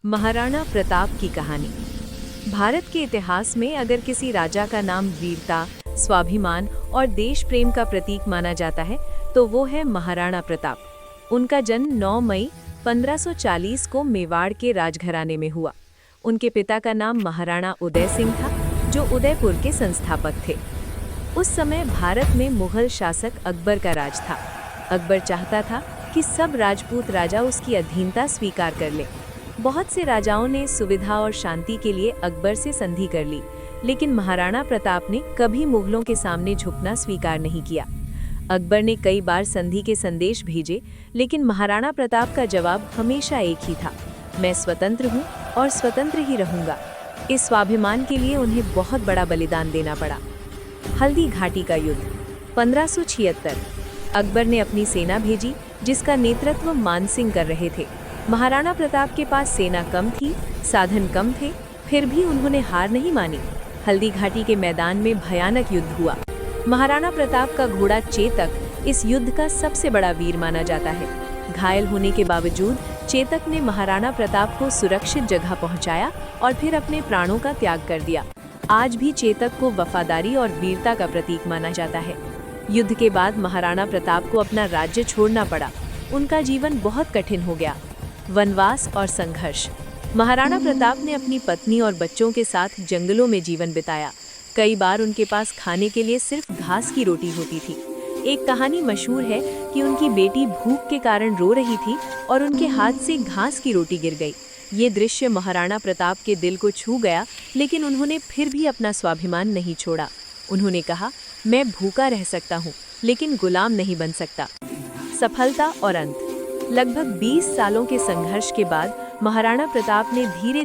महाराणा प्रताप की कहानी। भारत के इतिहास में अगर किसी राजा का नाम वीरता, स्वाभिमान और देश प्रेम का प्रतीक माना जाता है तो वो है महाराणा प्रताप। उनका जन्म 9 मई 1540 को मेवाड़ के राजघराने में हुआ। उनके पिता का नाम महाराणा उदय सिंह था, जो उदयपुर के संस्थापक थे। उस समय भारत में मुगल शासक अकबर का राज था। अकबर चाहता था कि सब राजपूत राजा उसकी अधीनता स्वीकार कर ले। बहुत से राजाओं ने सुविधा और शांति के लिए अकबर से संधि कर ली, लेकिन महाराणा प्रताप ने कभी मुगलों के सामने झुकना स्वीकार नहीं किया। अकबर ने कई बार संधि के संदेश भेजे, लेकिन महाराणा प्रताप का जवाब हमेशा एक ही था, मैं स्वतंत्र हूँ और स्वतंत्र ही रहूंगा। इस स्वाभिमान के लिए उन्हें बहुत बड़ा बलिदान देना पड़ा। हल्दी घाटी का युद्ध 1576। अकबर ने अपनी सेना भेजी, जिसका नेतृत्व मानसिंह कर रहे थे। महाराणा प्रताप के पास सेना कम थी, साधन कम थे, फिर भी उन्होंने हार नहीं मानी। हल्दी घाटी के मैदान में भयानक युद्ध हुआ। महाराणा प्रताप का घोड़ा चेतक इस युद्ध का सबसे बड़ा वीर माना जाता है। घायल होने के बावजूद चेतक ने महाराणा प्रताप को सुरक्षित जगह पहुंचाया और फिर अपने प्राणों का त्याग कर दिया। आज भी चेतक को वफादारी और वीरता का प्रतीक माना जाता है। युद्ध के बाद महाराणा प्रताप को अपना राज्य छोड़ना पड़ा। उनका जीवन बहुत कठिन हो गया। वनवास और संघर्ष। महाराणा प्रताप ने अपनी पत्नी और बच्चों के साथ जंगलों में जीवन बिताया। कई बार उनके पास खाने के लिए सिर्फ घास की रोटी होती थी। एक कहानी मशहूर है कि उनकी बेटी भूख के कारण रो रही थी और उनके हाथ से घास की रोटी गिर गई। ये दृश्य महाराणा प्रताप के दिल को छू गया, लेकिन उन्होंने फिर भी अपना स्वाभिमान नहीं छोड़ा। उन्होंने कहा, मैं भूखा रह सकता हूँ, लेकिन गुलाम नहीं बन सकता। सफलता और अंत। लगभग 20 सालों के संघर्ष के बाद महाराणा प्रताप ने धीरे